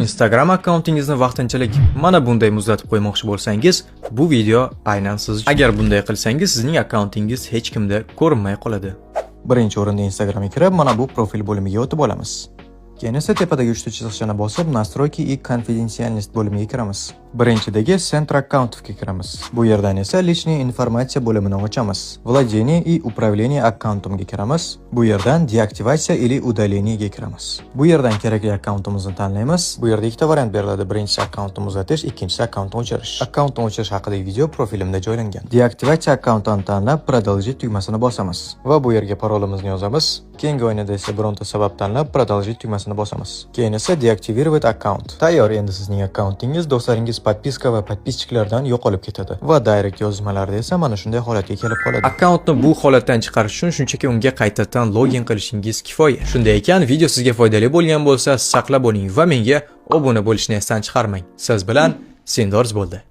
Instagram akkauntingizni vaqtinchalik mana bunday muzlatib qo'ymoqchi bo'lsangiz, bu video aynan siz uchun. Agar bunday qilsangiz, sizning akkauntingiz hech kimda ko'rinmay qoladi. Birinchi o'rinda Instagramga kirib, mana bu profil bo'limiga o'tib olamiz. Keyin esa tepadagi uchta chiziqchani bosib, Настройки и конфиденциальность bo'limiga kiramiz. Birinchidagi Center Account'ga kiramiz. Bu yerdan esa Личная информация bo'limini ochamiz. Владение и управление аккаунтimga kiramiz. Bu yerdan Deaktivatsiya или удалениеga kiramiz. Bu yerdan kerakli akkauntimizni tanlaymiz. Bu yerda ikkita variant beriladi. Birinchisi akkauntni uzatish, ikkinchisi akkauntni o'chirish. Akkauntni o'chirish haqidagi video profilimda joylangan. Deaktivatsiya akkauntini tanlab, Продолжить tugmasini bosamiz va bu yerga parolimizni yozamiz. Keyingi o'yinda esa bironta sabab tanlab, Продолжить tugmasini bosamiz. Keyin esa Deactivировать akkaunt. Tayyor, endi sizning akkauntingiz do'stlaringiz подписка va подписчикlardan yo'qolib ketadi va direct yozmalarda esa mana shunday holatga kelib qoladi. Akkauntni bu holatdan chiqarish uchun shunchaki unga qaytadan login qilishingiz kifoya. Shunday ekan, video sizga foydali bo'lgan bo'lsa, saqlab oling va menga obuna bo'lishni esdan chiqarmang. Siz bilan Sendorz bo'ldi.